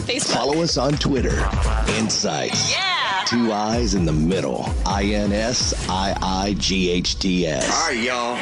Facebook. Follow us on Twitter. INSiiGHTS. Yeah. 2 I's in the middle. INSiiGHTS. All right, y'all.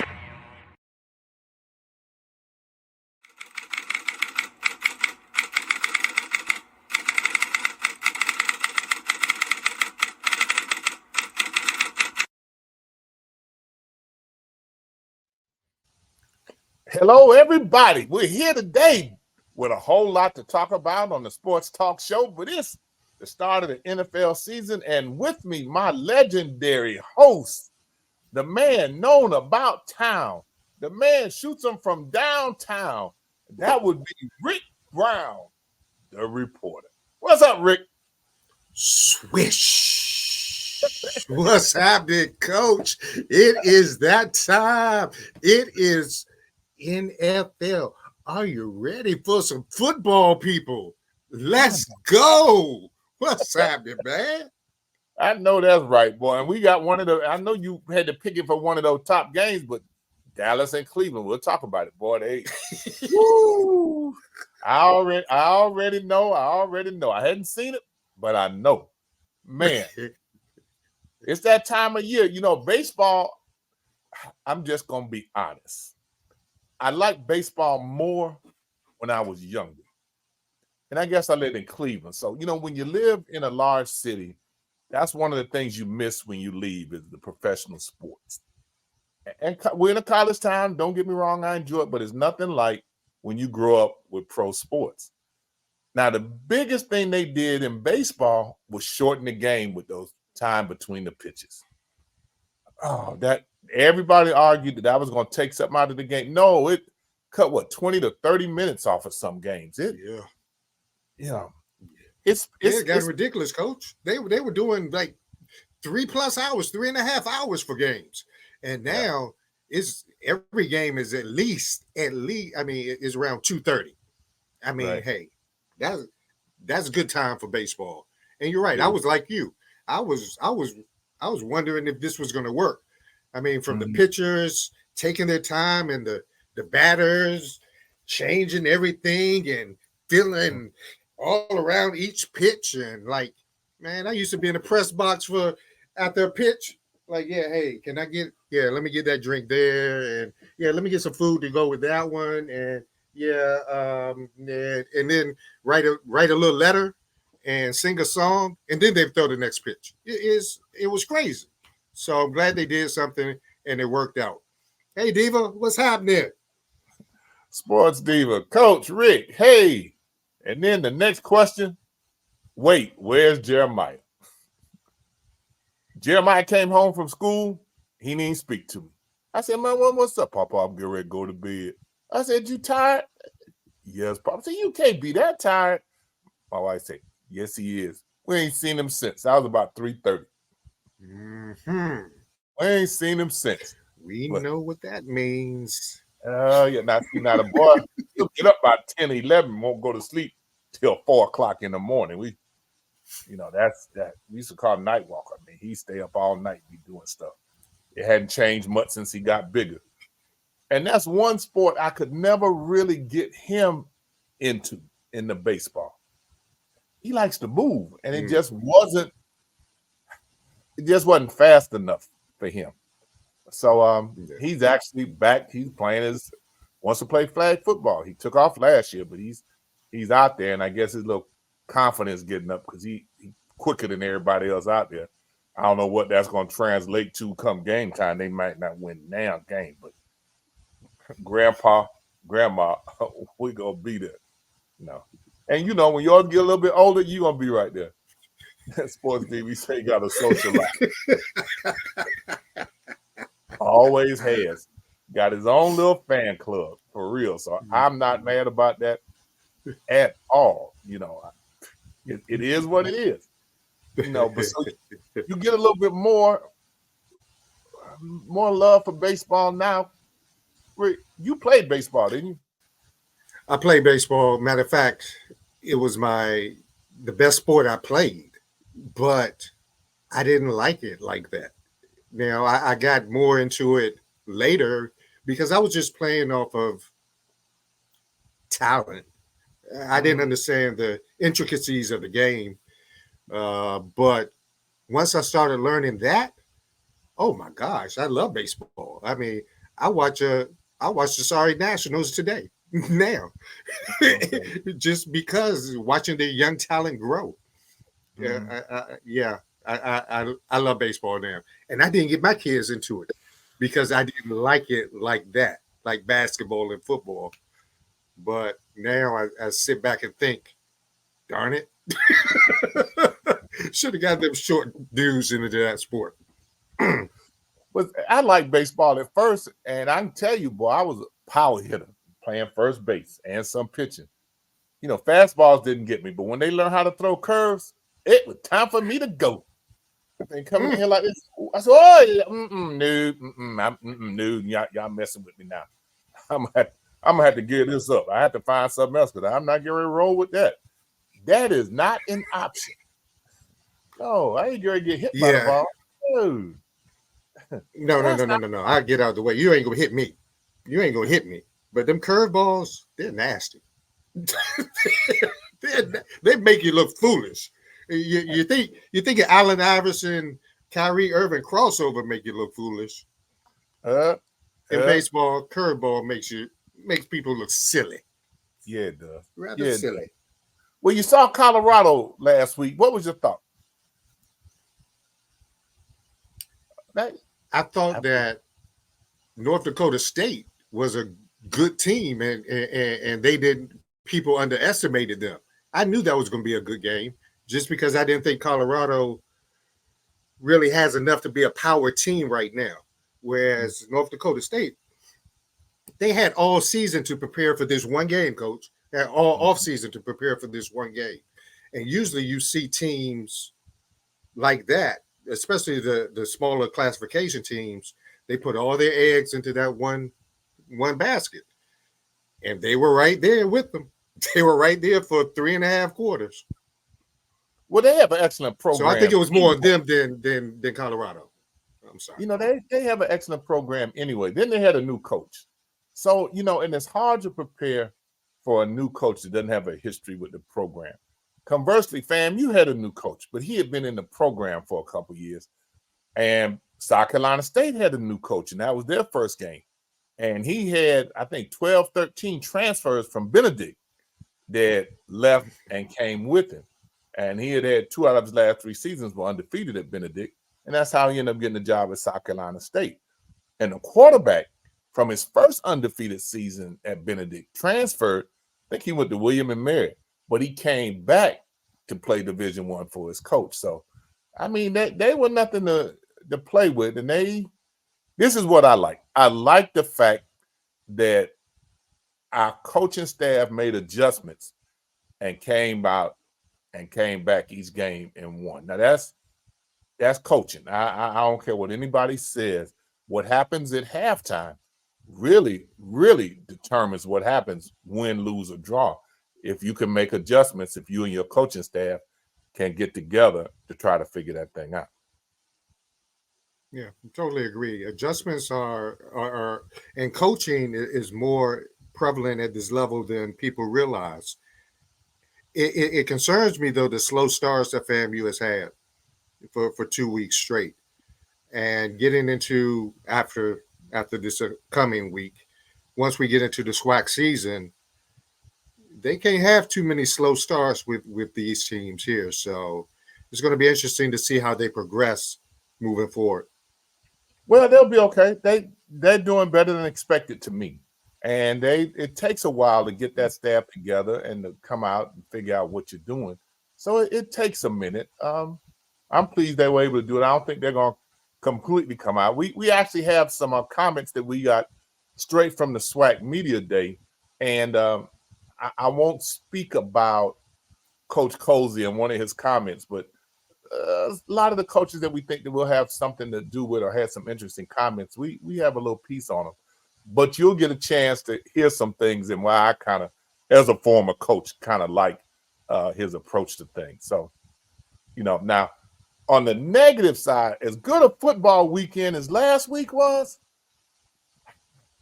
Hello, everybody. We're here today with a whole lot to talk about on the Sports Talk Show. But it's the start of the NFL season, and with me, my legendary host, the man known about town, the man shoots them from downtown. That would be Rick Brown, the reporter. What's up, Rick? Swish. What's happening, Coach? It is that time. It is NFL. Are you ready for some football, people? Let's go. What's happening, man? I know that's right, boy. And we got one of the, I know you had to pick it for one of those top games, but Dallas and Cleveland, we'll talk about it, boy. Woo. I already know. I hadn't seen it, but I know. Man, it's that time of year. You know, baseball, I'm just going to be honest. I liked baseball more when I was younger. And I guess I lived in Cleveland. So, you know, when you live in a large city, that's one of the things you miss when you leave is the professional sports. And we're in a college town. Don't get me wrong. I enjoy it, but it's nothing like when you grow up with pro sports. Now, the biggest thing they did in baseball was shorten the game with those time between the pitches. Oh, that everybody argued that I was going to take something out of the game. No, it cut 20 to 30 minutes off of some games. It's ridiculous, Coach. They were doing like 3+ hours, 3.5 hours for games, and now it's every game is at least. I mean, it's around 2:30. I mean, hey, that's a good time for baseball. And you're right. I was like you. I was wondering if this was going to work. I mean, from the pitchers taking their time and the batters changing everything and feeling all around each pitch. And like, man, I used to be in the press box after a pitch. Like, hey, can I get, let me get that drink there. And let me get some food to go with that one. And and then write a little letter and sing a song. And then they throw the next pitch. It was crazy. So I'm glad they did something and it worked out. Hey, Diva, what's happening? Sports Diva, Coach Rick, hey. And then the next question, wait, where's Jeremiah? Jeremiah came home from school. He didn't speak to me. I said, man, what's up, Papa? I'm getting ready to go to bed. I said, you tired? Yes, Papa. I said, you can't be that tired. My wife said, yes, he is. We ain't seen him since. That was about 3:30. We ain't seen him since. We know what that means. Not a boy. He'll get up by 10, 11, won't go to sleep till 4 o'clock in the morning. That's that. We used to call him night walker. I mean, he stay up all night, be doing stuff. It hadn't changed much since he got bigger. And that's one sport I could never really get him into in the baseball. He likes to move, and it just wasn't fast enough for him. So he's actually back. He's wants to play flag football. He took off last year, but he's out there, and I guess his little confidence getting up because he quicker than everybody else out there. I don't know what that's going to translate to come game time. They might not win now game, but grandma, we gonna be there. And when you all get a little bit older, you gonna be right there. Sports D, we say got a social life. Always has. Got his own little fan club for real. So I'm not mad about that at all. It is what it is. But so you get a little bit more love for baseball now. Rick, you played baseball, didn't you? I played baseball. Matter of fact, it was the best sport I played, but I didn't like it like that. Now, I got more into it later because I was just playing off of talent. I didn't understand the intricacies of the game. But once I started learning that, oh my gosh, I love baseball. I mean, I watch the Sorry Nationals today now, just because watching their young talent grow. I love baseball now, and I didn't get my kids into it because I didn't like it like that, like basketball and football. But now I sit back and think, darn it, should have got them short dudes into that sport. But I like baseball at first, and I can tell you, boy, I was a power hitter playing first base and some pitching. You know, fastballs didn't get me, but when they learned how to throw curves, it was time for me to go. They come in here like this. I said, "Oh, no, y'all messing with me now. I'm gonna have to give this up. I have to find something else because I'm not getting ready to roll with that. That is not an option. No, I ain't gonna get hit by the ball. No. I get out of the way. You ain't gonna hit me. You ain't gonna hit me. But them curveballs, they're nasty. They make you look foolish. You think of Allen Iverson, Kyrie Irving crossover make you look foolish. In baseball, curveball makes people look silly. Yeah, it does. Rather silly. Does. Well, you saw Colorado last week. What was your thought? I thought that North Dakota State was a good team, and they didn't. People underestimated them. I knew that was going to be a good game, just because I didn't think Colorado really has enough to be a power team right now. Whereas North Dakota State, they had all season to prepare for this one game, Coach. They had all off season to prepare for this one game, and usually you see teams like that, especially the smaller classification teams. They put all their eggs into that one basket, and they were right there with them. They were right there for 3.5 quarters. Well, they have an excellent program. So I think it was more of them than Colorado. I'm sorry. You know, they have an excellent program anyway. Then they had a new coach. So, you know, and it's hard to prepare for a new coach that doesn't have a history with the program. Conversely, fam, you had a new coach, but he had been in the program for a couple years. And South Carolina State had a new coach, and that was their first game. And he had, I think, 12, 13 transfers from Benedict that left and came with him. And he had 2 out of his last 3 seasons were undefeated at Benedict. And that's how he ended up getting the job at South Carolina State. And the quarterback from his first undefeated season at Benedict transferred. I think he went to William and Mary, but he came back to play Division I for his coach. So, I mean, they were nothing to play with. And this is what I like. I like the fact that our coaching staff made adjustments and came back each game and won. Now that's coaching. I don't care what anybody says. What happens at halftime really, really determines what happens, win, lose, or draw. If you can make adjustments, if you and your coaching staff can get together to try to figure that thing out. Yeah, totally agree. Adjustments are and coaching is more prevalent at this level than people realize. It concerns me, though, the slow starts that FAMU has had for 2 weeks straight, and getting into after this coming week, once we get into the SWAC season, they can't have too many slow starts with these teams here. So it's going to be interesting to see how they progress moving forward. Well, they'll be okay. They're doing better than expected to me. And it takes a while to get that staff together and to come out and figure out what you're doing. So it takes a minute. I'm pleased they were able to do it. I don't think they're going to completely come out. We actually have some comments that we got straight from the SWAC Media Day. And I won't speak about Coach Cozy and one of his comments, but a lot of the coaches that we think that will have something to do with or had some interesting comments, we have a little piece on them. But you'll get a chance to hear some things and why I kind of, as a former coach, kind of like his approach to things. So, you know, now on the negative side, as good a football weekend as last week was,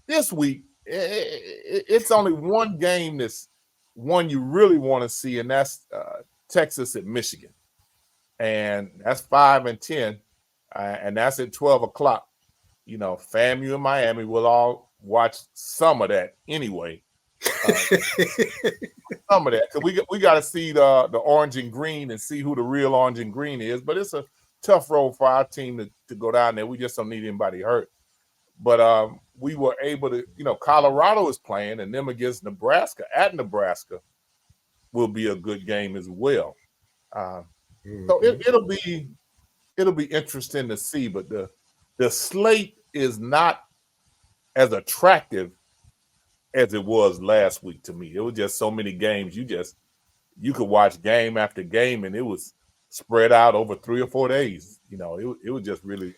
this week, it's only one game that's one you really want to see, and that's Texas at Michigan. And that's 5 and 10, and that's at 12 o'clock. You know, FAMU and Miami will all watch some of that anyway. Some of that, because we got to see the orange and green and see who the real orange and green is. But it's a tough road for our team to go down there. We just don't need anybody hurt. But we were able to, you know, Colorado is playing, and them against Nebraska at Nebraska will be a good game as well. So it'll be interesting to see. But the slate is not as attractive as it was last week to me. It was just so many games. You could watch game after game, and it was spread out over 3 or 4 days. You know, it was just really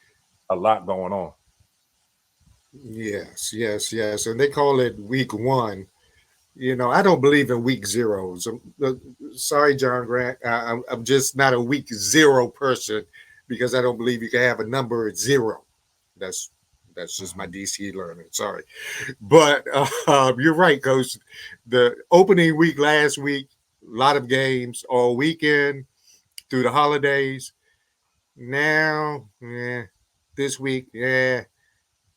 a lot going on. Yes. And they call it week 1. You know, I don't believe in week zeros. Sorry, John Grant. I'm just not a week 0 person because I don't believe you can have a number at 0. That's just my DC learning. Sorry. But you're right, Coach. The opening week last week, a lot of games all weekend through the holidays. Now, this week,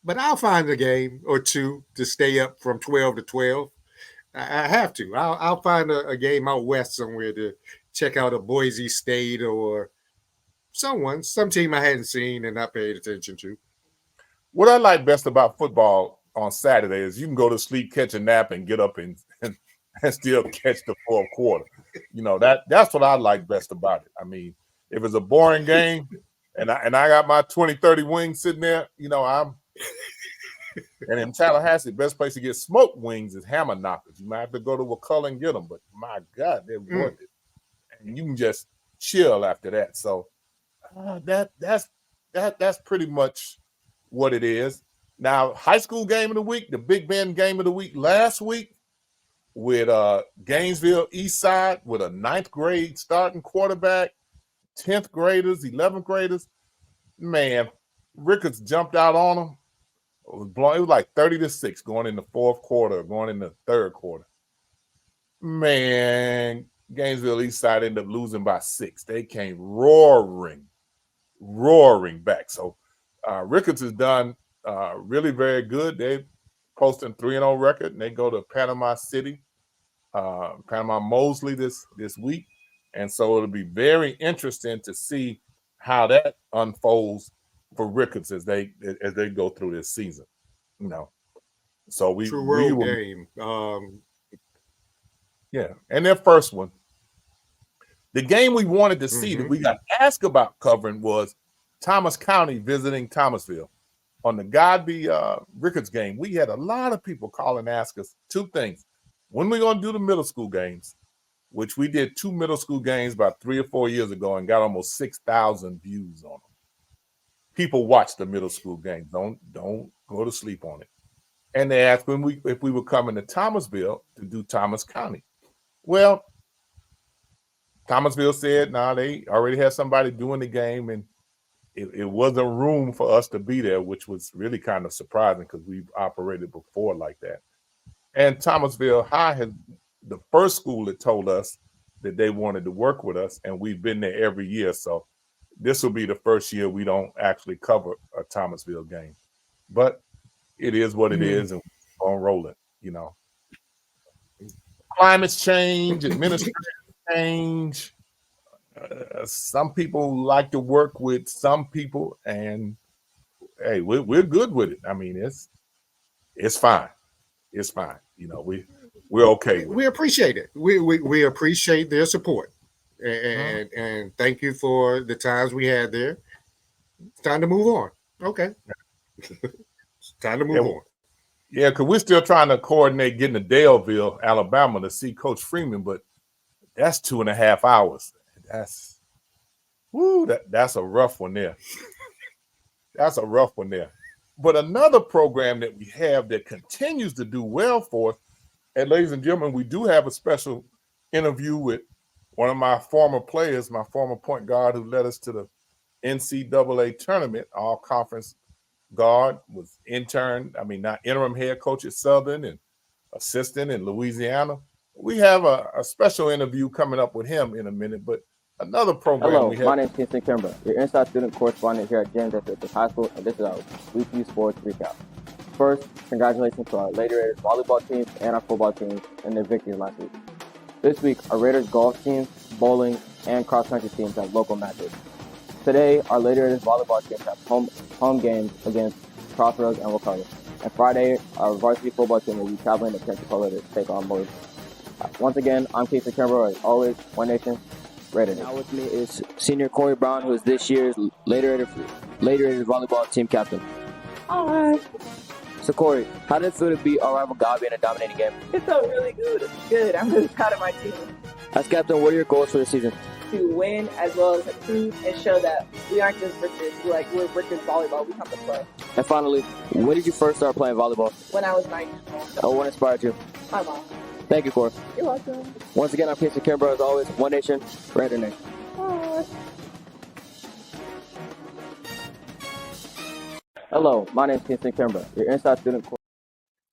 but I'll find a game or two to stay up from 12 to 12. I have to. I'll find a game out west somewhere to check out a Boise State or some team I hadn't seen and not paid attention to. What I like best about football on Saturday is you can go to sleep, catch a nap, and get up and still catch the fourth quarter. You know, that's what I like best about it. I mean, if it's a boring game and I got my 20-30 wings sitting there, you know, and in Tallahassee, the best place to get smoked wings is Hammer Knockers. You might have to go to Wakulla and get them, but my God, they're worth it. And you can just chill after that. So that's pretty much what it is. Now, high school game of the week, the Big Bend game of the week last week with Gainesville Eastside with a 9th grade starting quarterback, 10th graders, 11th graders. Man, Ricketts jumped out on them. It was like 30-6 going in the fourth quarter, going in the third quarter. Man, Gainesville Eastside ended up losing by 6. They came roaring back. So Ricketts has done really very good. They're posting 3-0 record, and they go to Panama City, Panama Mosley this week. And so it'll be very interesting to see how that unfolds for Ricketts as they go through this season. You know, so we will, game. Yeah, and their first one. The game we wanted to see that we got asked about covering was Thomas County visiting Thomasville. On the Godby Ricketts game, we had a lot of people call and ask us 2 things. When we going to do the middle school games, which we did 2 middle school games about 3 or 4 years ago and got almost 6,000 views on them. People watch the middle school games. Don't go to sleep on it. And they asked if we were coming to Thomasville to do Thomas County. Well, Thomasville said, no, they already had somebody doing the game, and it wasn't room for us to be there, which was really kind of surprising because we've operated before like that. And Thomasville High has the first school that told us that they wanted to work with us, and we've been there every year. So this will be the first year we don't actually cover a Thomasville game. But it is what it is, and we're on rolling, you know. Climate's change, administrative change. Some people like to work with some people, and hey, we're good with it. I mean, it's fine. It's fine. You know, we're okay with we appreciate it. We appreciate their support, and thank you for the times we had there. It's time to move on. Okay, it's time to move on. Yeah, because we're still trying to coordinate getting to Daleville, Alabama, to see Coach Freeman, but that's 2.5 hours. That's a rough one there. That's a rough one there. But another program that we have that continues to do well for us, and ladies and gentlemen, we do have a special interview with one of my former players, my former point guard who led us to the NCAA tournament, all conference guard, was interim head coach at Southern and assistant in Louisiana. We have a special interview coming up with him in a minute, but another program. Hello, my name is Kingston Kimber, your inside student correspondent here at James F. High School, and this is our weekly sports recap. First, congratulations to our Lady Raiders volleyball teams and our football teams in their victories last week. This week, our Raiders golf teams, bowling, and cross-country teams have local matches. Today, our Lady Raiders volleyball teams have home games against Crossroads and Wakulla. And Friday, our varsity football team will be traveling to Pensacola to take on Moses. Once again, I'm Kingston Kimber, as always, One Nation, Raider Nation. Now with me is senior Corey Brown, who is this year's Lady Raiders volleyball team captain. Hi. So Corey, how did it feel to beat our rival Gabi in a dominating game? It felt really good. It's good. I'm really proud of my team. As captain, what are your goals for the season? To win as well as improve and show that we aren't just Rickers. We're Rickers volleyball. We come to play. And finally, when did you first start playing volleyball? When I was 9 years old. Oh, what inspired you? My mom. Thank you, Corey. You're welcome. Once again, I'm Kingston Kimber, as always, One Nation, Raider Nation. Bye. Hello, my name is Kingston Kimber, your inside student.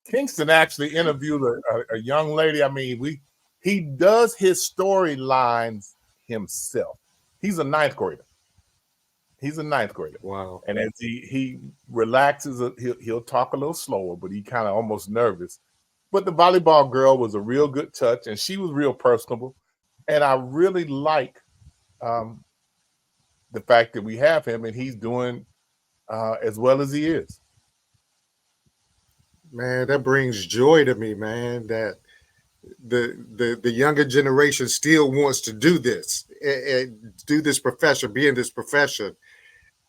Kingston actually interviewed a young lady. I mean, he does his storylines himself. He's a ninth grader. Wow. And as he relaxes, he'll talk a little slower, but he kind of almost nervous. But the volleyball girl was a real good touch, and she was real personable. And I really like the fact that we have him, and he's doing as well as he is. Man, that brings joy to me, man, that the younger generation still wants to do this, do this profession, be in this profession,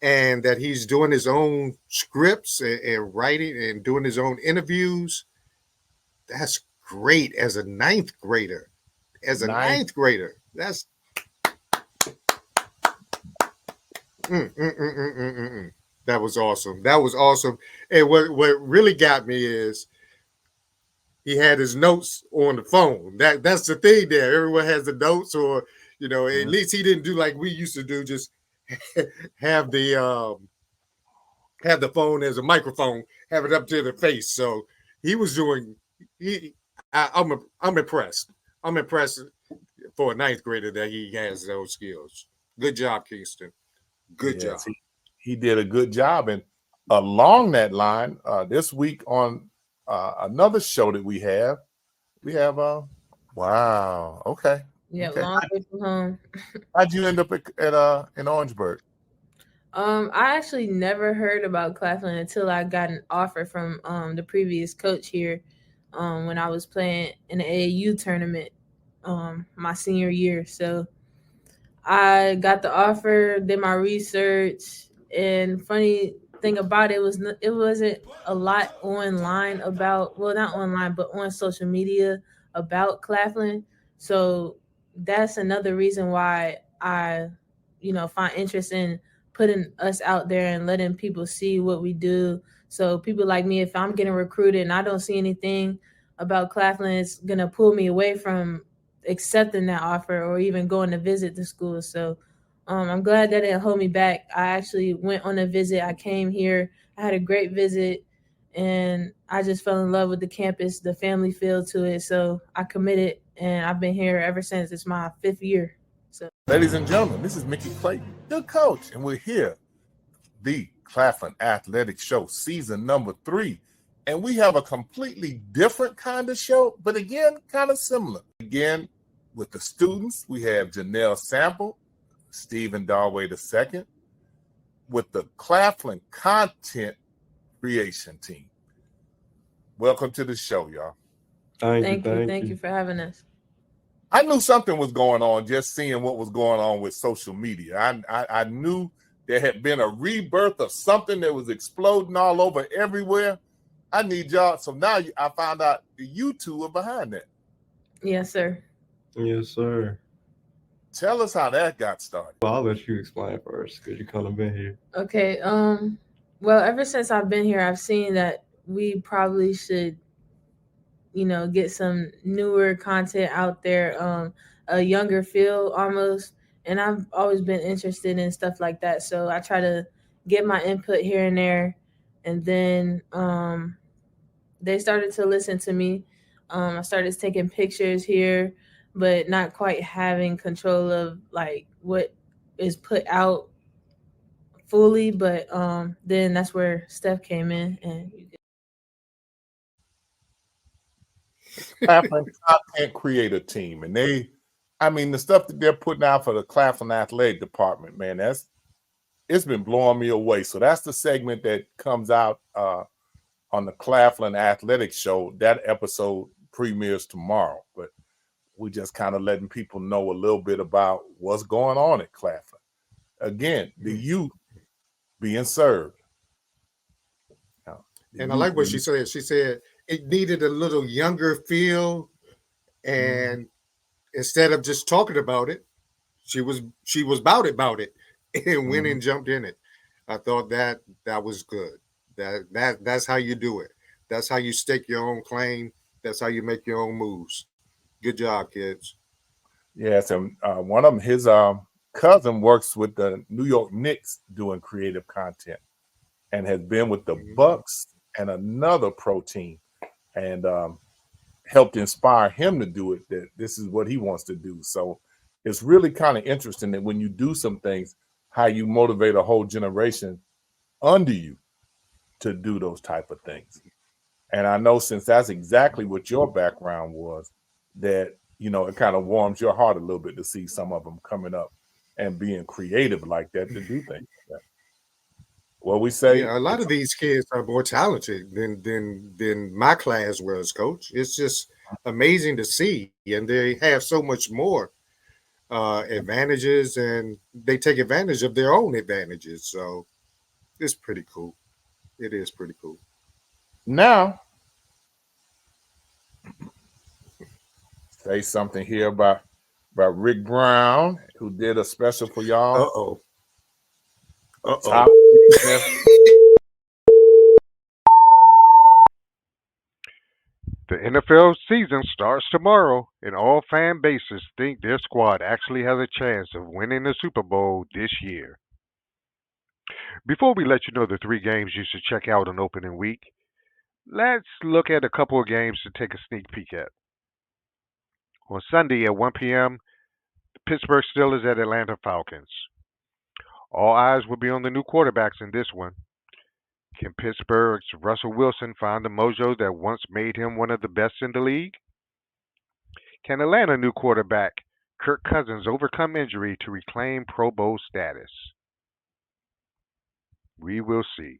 and that he's doing his own scripts and writing and doing his own interviews. That's great as a ninth grader. That's That was awesome. And what really got me is he had his notes on the phone. That's the thing there. Everyone has the notes, or at least he didn't do like we used to do, just have the phone as a microphone, have it up to the face. So he was doing. I'm impressed. I'm impressed for a ninth grader that he has those skills. Good job, Kingston. Good job. He did a good job. And along that line, this week on another show that we have wow. Okay. Yeah, okay. long way from home. How'd you end up in Orangeburg? I actually never heard about Claflin until I got an offer from the previous coach here when I was playing in the AAU tournament my senior year. So I got the offer, did my research, and funny thing about it wasn't a lot online about, well, not online, but on social media about Claflin. So that's another reason why I, find interest in putting us out there and letting people see what we do. So people like me, if I'm getting recruited and I don't see anything about Claflin, it's going to pull me away from accepting that offer or even going to visit the school. So I'm glad that it didn't hold me back. I actually went on a visit. I came here. I had a great visit, and I just fell in love with the campus, the family feel to it. So I committed, and I've been here ever since. It's my 5th year. So, ladies and gentlemen, this is Mickey Clayton, the coach, and we're here, the Claflin Athletics Show, season number 3. And we have a completely different kind of show, but again, kind of similar. Again, with the students, we have Janelle Sample, Stephen Darway II, with the Claflin Content Creation Team. Welcome to the show, y'all. Thank you for having us. I knew something was going on just seeing what was going on with social media. I knew there had been a rebirth of something that was exploding all over everywhere. I need y'all. So now I found out you two are behind that. Yes, sir. Yes, sir. Tell us how that got started. Well, I'll let you explain first because you kind of been here. Okay. Well, ever since I've been here, I've seen that we probably should, get some newer content out there, a younger feel almost. And I've always been interested in stuff like that. So I try to get my input here and there. And then they started to listen to me. I started taking pictures here, but not quite having control of like what is put out fully. But then that's where Steph came in, and Claflin content creator team, and the stuff that they're putting out for the Claflin athletic department, man, it's been blowing me away. So that's the segment that comes out on the Claflin Athletics show. That episode premieres tomorrow, but we just kind of letting people know a little bit about what's going on at Claflin. Again, the youth being served. And I like what she said. She said it needed a little younger feel, and instead of just talking about it, she was about it, and went and jumped in it. I thought that was good. That's how you do it. That's how you stake your own claim. That's how you make your own moves. Good job, kids. Yes, and one of them, his cousin works with the New York Knicks doing creative content, and has been with the Bucks and another pro team, and helped inspire him to do it. That this is what he wants to do. So it's really kind of interesting that when you do some things, how you motivate a whole generation under you to do those type of things. And I know, since that's exactly what your background was, that it kind of warms your heart a little bit to see some of them coming up and being creative like that to do things like that. Well, we say a lot of these kids are more talented than my class was, Coach. It's just amazing to see, and they have so much more advantages, and they take advantage of their own advantages. So it's pretty cool. It is pretty cool. Now, say something here about Rick Brown, who did a special for y'all. The NFL season starts tomorrow, and all fan bases think their squad actually has a chance of winning the Super Bowl this year. Before we let you know the 3 games you should check out on opening week, let's look at a couple of games to take a sneak peek at. On Sunday at 1 p.m., the Pittsburgh Steelers at Atlanta Falcons. All eyes will be on the new quarterbacks in this one. Can Pittsburgh's Russell Wilson find the mojo that once made him one of the best in the league? Can Atlanta new quarterback Kirk Cousins overcome injury to reclaim Pro Bowl status? We will see.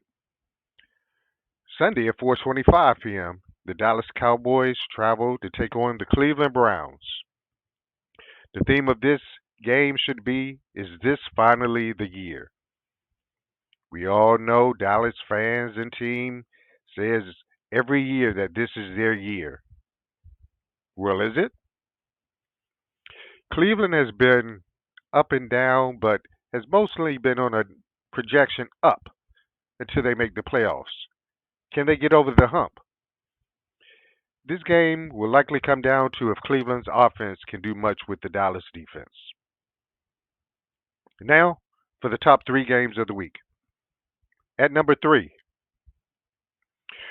Sunday at 4:25 p.m., the Dallas Cowboys travel to take on the Cleveland Browns. The theme of this game should be, is this finally the year? We all know Dallas fans and team says every year that this is their year. Well, is it? Cleveland has been up and down, but has mostly been on a projection up until they make the playoffs. Can they get over the hump? This game will likely come down to if Cleveland's offense can do much with the Dallas defense. Now, for the top 3 games of the week. At number 3,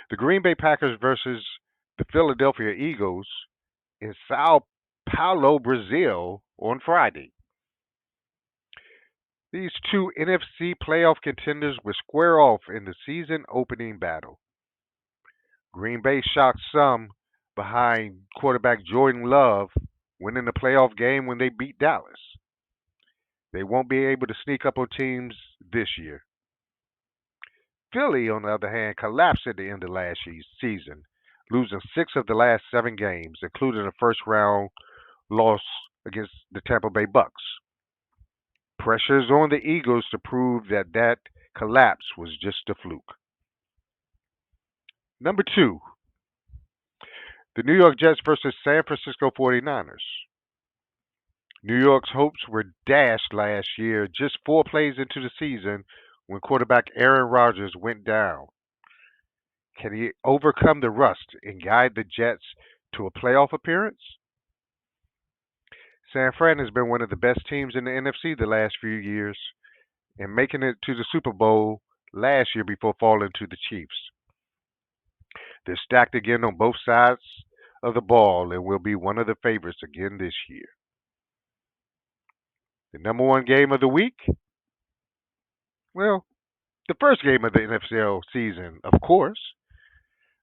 the Green Bay Packers versus the Philadelphia Eagles in Sao Paulo, Brazil on Friday. These 2 NFC playoff contenders will square off in the season opening battle. Green Bay shocked some behind quarterback Jordan Love winning the playoff game when they beat Dallas. They won't be able to sneak up on teams this year. Philly, on the other hand, collapsed at the end of last season, losing 6 of the last 7 games, including a first-round loss against the Tampa Bay Bucks. Pressure's on the Eagles to prove that collapse was just a fluke. Number 2, the New York Jets versus San Francisco 49ers. New York's hopes were dashed last year, just 4 plays into the season, when quarterback Aaron Rodgers went down. Can he overcome the rust and guide the Jets to a playoff appearance? San Fran has been one of the best teams in the NFC the last few years, and making it to the Super Bowl last year before falling to the Chiefs. They're stacked again on both sides of the ball and will be one of the favorites again this year. The number one game of the week? Well, the first game of the NFL season, of course.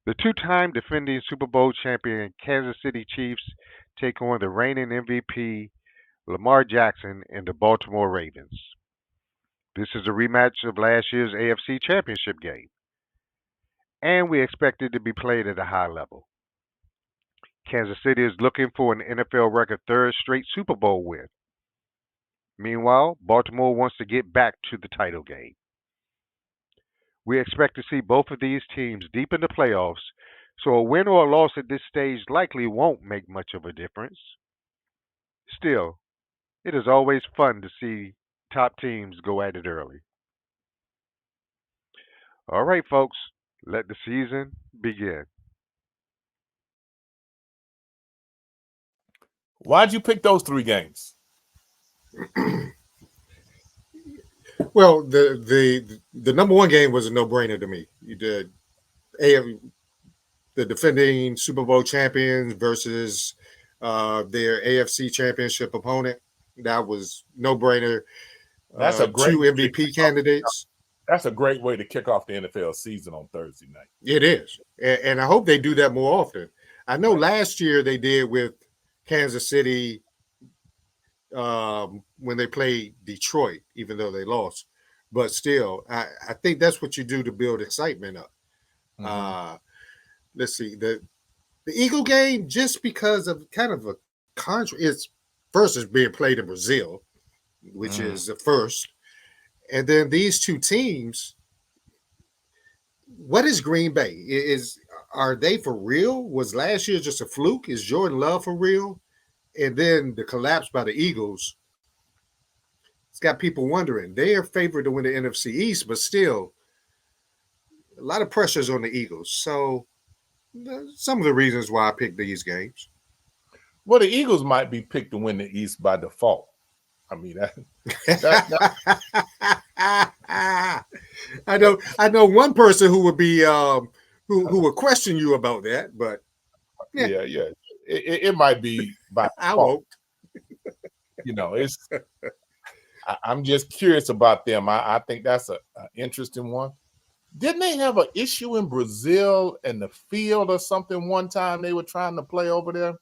The two-time defending Super Bowl champion Kansas City Chiefs take on the reigning MVP Lamar Jackson and the Baltimore Ravens. This is a rematch of last year's AFC Championship game, and we expect it to be played at a high level. Kansas City is looking for an NFL record third straight Super Bowl win. Meanwhile, Baltimore wants to get back to the title game. We expect to see both of these teams deep in the playoffs, so a win or a loss at this stage likely won't make much of a difference. Still, it is always fun to see top teams go at it early. All right, folks, let the season begin. Why'd you pick those 3 games? Well, the number one game was a no-brainer to me. You did the defending Super Bowl champions versus their AFC championship opponent. That was no-brainer. That's a great 2 MVP candidates. That's a great way to kick off the NFL season on Thursday night. It is, and I hope they do that more often. I know last year they did with Kansas City when they played Detroit, even though they lost. But still, I think that's what you do to build excitement up. Mm-hmm. Let's see. The Eagle game, just because of kind of a contrast, it's first is being played in Brazil, which is the first. And then these 2 teams, what is Green Bay? Are they for real? Was last year just a fluke? Is Jordan Love for real? And then the collapse by the Eagles, it's got people wondering. They are favored to win the NFC East, but still, a lot of pressures on the Eagles. So, some of the reasons why I picked these games. Well, the Eagles might be picked to win the East by default. I mean, I know one person who would be who would question you about that, but yeah. It might be by default. I won't. You know, I'm just curious about them. I think that's an interesting one. Didn't they have an issue in Brazil and the field or something one time they were trying to play over there a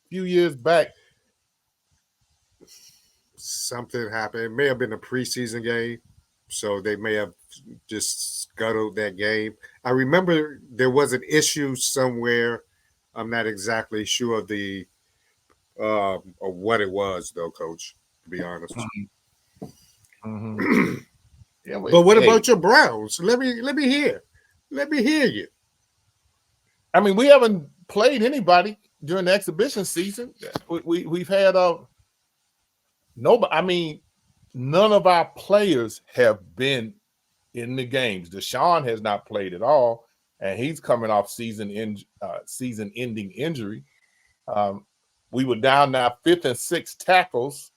few years back? Something happened. It may have been a preseason game, so they may have just scuttled that game. I remember there was an issue somewhere. I'm not exactly sure of the of what it was, though, Coach, to be honest. Mm-hmm. Yeah, but what about your Browns? Let me hear. Let me hear you. I mean, we haven't played anybody during the exhibition season. We've had nobody. I mean, none of our players have been in the games. Deshaun has not played at all, and he's coming off season-ending injury. We were down now 5th and 6th tackles,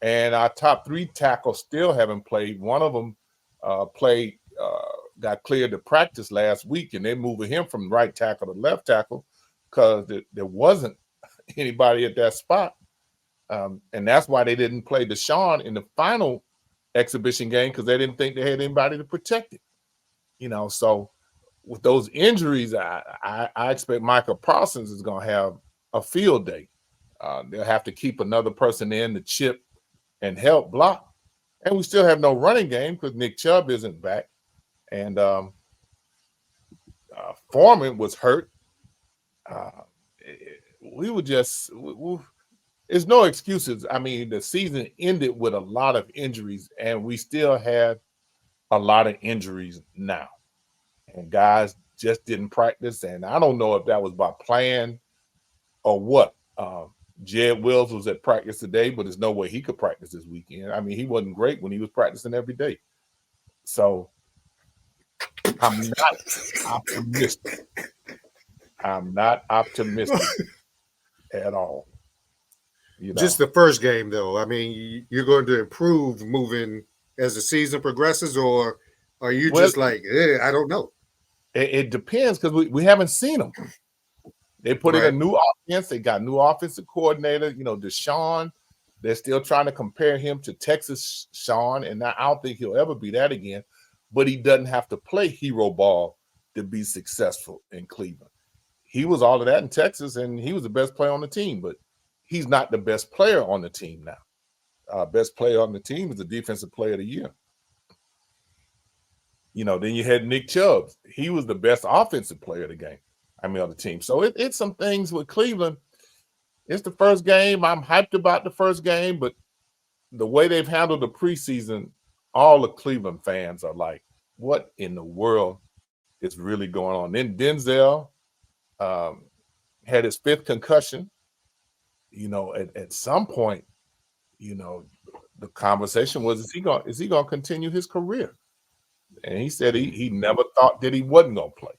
and our top 3 tackles still haven't played. One of them got cleared to practice last week, and they're moving him from right tackle to left tackle because there wasn't anybody at that spot. And that's why they didn't play Deshaun in the final exhibition game, because they didn't think they had anybody to protect it. You know, so with those injuries, I expect Michael Parsons is going to have a field day. They'll have to keep another person in to chip and help block. And we still have no running game because Nick Chubb isn't back. And Foreman was hurt. We were just there's no excuses. I mean, the season ended with a lot of injuries, and we still have a lot of injuries now. And guys just didn't practice, and I don't know if that was by plan or what. Jed Wills was at practice today, but there's no way he could practice this weekend. I mean, he wasn't great when he was practicing every day. So I'm not optimistic. I'm not optimistic at all. You know? Just the first game, though. I mean, you're going to improve moving as the season progresses, or are you just like, I don't know? It depends, because we haven't seen them. They put in a Right. new offense. They got new offensive coordinator. You know, Deshaun. They're still trying to compare him to Texas Sean, and I don't think he'll ever be that again. But he doesn't have to play hero ball to be successful in Cleveland. He was all of that in Texas, and he was the best player on the team, but he's not the best player on the team now. Best player on the team is the defensive player of the year. You know, then you had Nick Chubb. He was the best offensive player of the game. On the team. So it's some things with Cleveland. It's the first game. I'm hyped about the first game, but the way they've handled the preseason, all the Cleveland fans are like, what in the world is really going on? Then Denzel had his 5th concussion. You know, at some point, you know, the conversation was, is he gonna continue his career? And he said he never thought that he wasn't gonna play.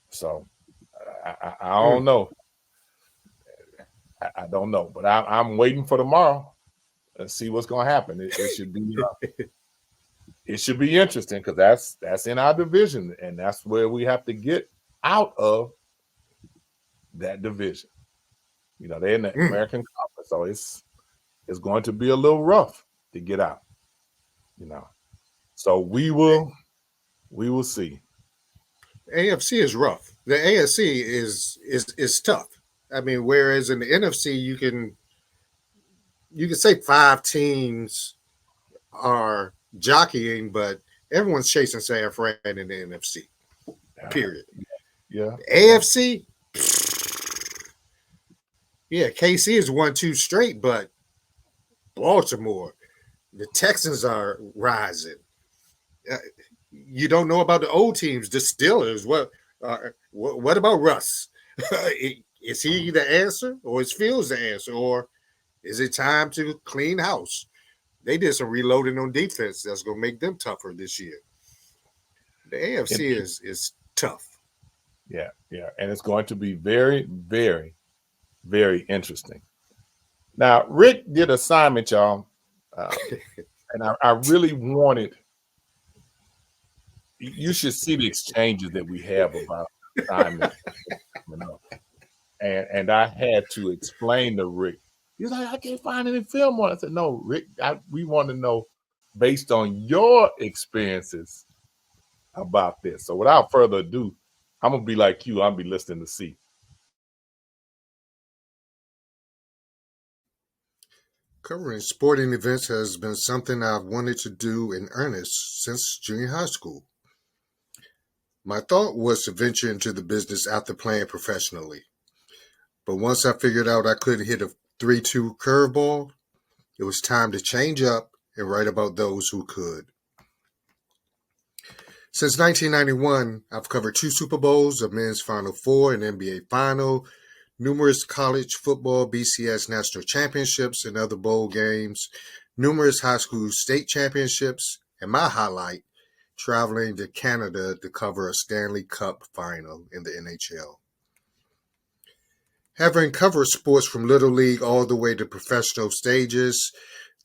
So I don't know. I don't know, but I'm waiting for tomorrow and see what's going to happen. It should be it should be interesting because that's in our division, and that's where we have to get out of that division. You know, they're in the American Conference, so it's going to be a little rough to get out. You know, so we will see. AFC is rough. The AFC is tough. I mean, whereas in the NFC, you can say 5 teams are jockeying, but everyone's chasing San Fran in the NFC. Period. Yeah. AFC, yeah, KC is 1-2 straight, but Baltimore, the Texans are rising. You don't know about the old teams, the Steelers. What about Russ? Is he the answer, or is Fields the answer, or is it time to clean house? They did some reloading on defense that's going to make them tougher this year. The AFC is tough. Yeah, and it's going to be very, very, very interesting. Now, Rick did assignment, y'all, and I really wanted. You should see the exchanges that we have about assignment. You know? And I had to explain to Rick. He's like, I can't find any film on it. I said, no, Rick, we want to know based on your experiences about this. So without further ado, I'm going to be like you. I'll be listening to see. Covering sporting events has been something I've wanted to do in earnest since junior high school. My thought was to venture into the business after playing professionally. But once I figured out I couldn't hit a 3-2 curveball, it was time to change up and write about those who could. Since 1991, I've covered 2 Super Bowls, a men's Final Four, an NBA Final, numerous college football BCS national championships and other bowl games, numerous high school state championships, and my highlight, traveling to Canada to cover a Stanley Cup final in the NHL. Having covered sports from Little League all the way to professional stages,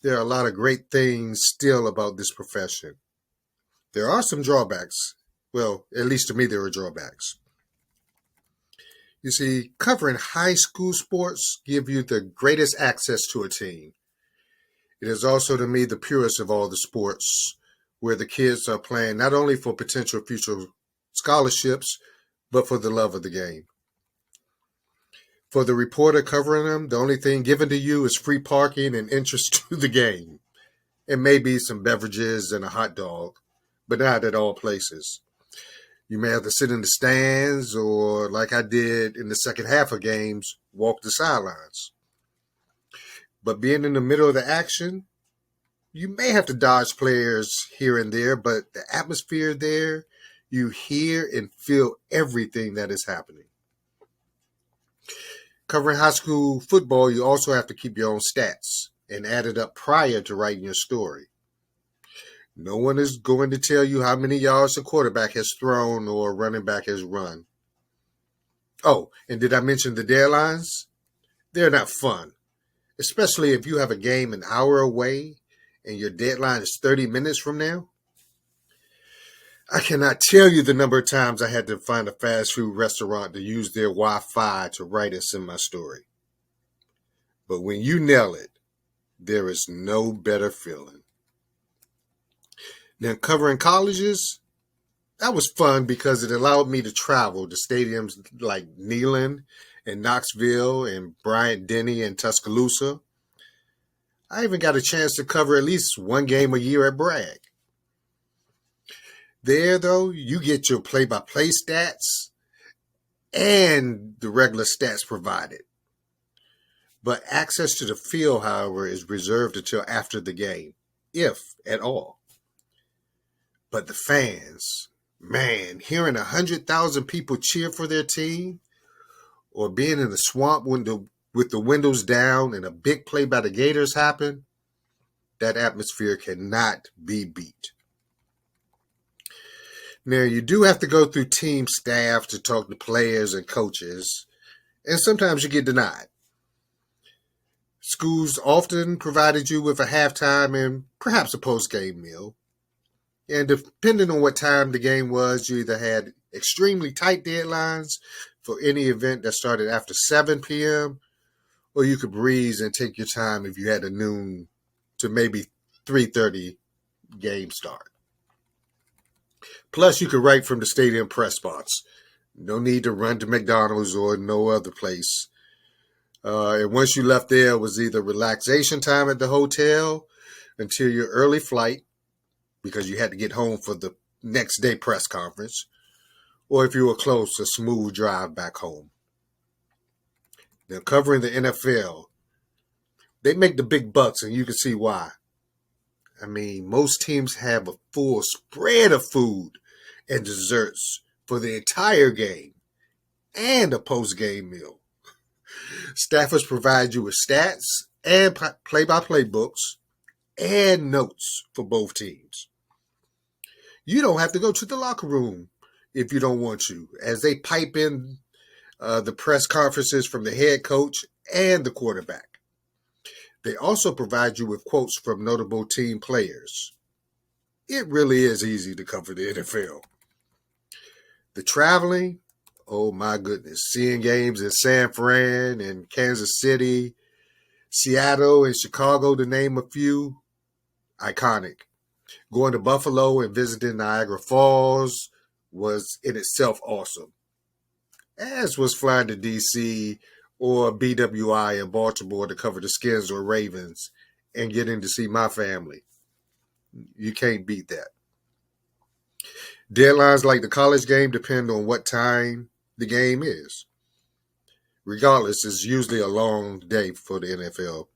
there are a lot of great things still about this profession. There are some drawbacks. Well, at least to me, there are drawbacks. You see, covering high school sports give you the greatest access to a team. It is also, to me, the purest of all the sports, where the kids are playing not only for potential future scholarships, but for the love of the game. For the reporter covering them, the only thing given to you is free parking and interest to the game, and maybe some beverages and a hot dog, but not at all places. You may have to sit in the stands or, like I did in the second half of games, walk the sidelines. But being in the middle of the action, you may have to dodge players here and there, but the atmosphere there, you hear and feel everything that is happening. Covering high school football, you also have to keep your own stats and add it up prior to writing your story. No one is going to tell you how many yards a quarterback has thrown or a running back has run. Oh, and did I mention the deadlines? They're not fun, especially if you have a game an hour away and your deadline is 30 minutes from now. I cannot tell you the number of times I had to find a fast food restaurant to use their Wi-Fi to write and send my story. But when you nail it, there is no better feeling. Then covering colleges, that was fun because it allowed me to travel to stadiums like Neyland and Knoxville and Bryant-Denny and Tuscaloosa. I even got a chance to cover at least one game a year at Bragg. There, though, you get your play-by-play stats and the regular stats provided. But access to the field, however, is reserved until after the game, if at all. But the fans, man, hearing 100,000 people cheer for their team, or being in the swamp with the windows down and a big play by the Gators happen, that atmosphere cannot be beat. Now, you do have to go through team staff to talk to players and coaches, and sometimes you get denied. Schools often provided you with a halftime and perhaps a post-game meal. And depending on what time the game was, you either had extremely tight deadlines for any event that started after 7 p.m., or you could breeze and take your time if you had a noon to maybe 3:30 game start. Plus, you could write from the stadium press box. No need to run to McDonald's or no other place. And once you left there, it was either relaxation time at the hotel until your early flight, because you had to get home for the next day press conference, or if you were close, a smooth drive back home. Now, covering the NFL, they make the big bucks, and you can see why. I mean, most teams have a full spread of food and desserts for the entire game and a post-game meal. Staffers provide you with stats and play-by-play books and notes for both teams. You don't have to go to the locker room if you don't want to, as they pipe in the press conferences from the head coach and the quarterback. They also provide you with quotes from notable team players. It really is easy to cover the NFL. The traveling, oh my goodness, seeing games in San Fran and Kansas City, Seattle and Chicago, to name a few, iconic. Going to Buffalo and visiting Niagara Falls was in itself awesome, as was flying to D.C. or BWI in Baltimore to cover the Skins or Ravens and getting to see my family. You can't beat that. Deadlines like the college game depend on what time the game is. Regardless, it's usually a long day for the NFL.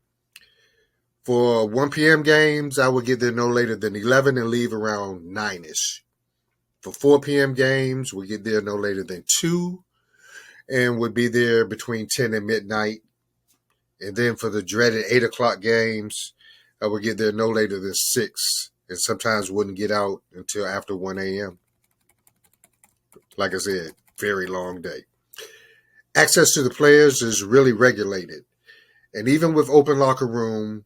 For 1 p.m. games, I would get there no later than 11 and leave around 9-ish. For 4 p.m. games, we get there no later than 2 and would be there between 10 and midnight. And then for the dreaded 8 o'clock games, I would get there no later than 6 and sometimes wouldn't get out until after 1 a.m. Like I said, very long day. Access to the players is really regulated. And even with open locker room,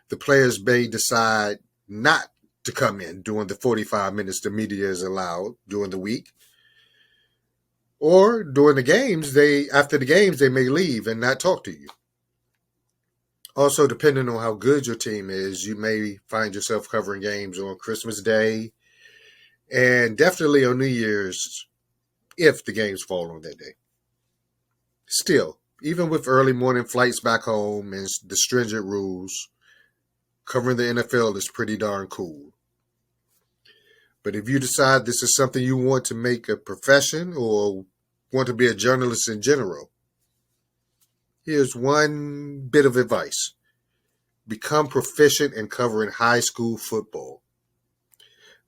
the players may decide not to come in during the 45 minutes the media is allowed during the week. Or during the games, after the games, they may leave and not talk to you. Also, depending on how good your team is, you may find yourself covering games on Christmas Day and definitely on New Year's if the games fall on that day. Still, even with early morning flights back home and the stringent rules, covering the NFL is pretty darn cool. But if you decide this is something you want to make a profession or want to be a journalist in general, here's one bit of advice. Become proficient in covering high school football.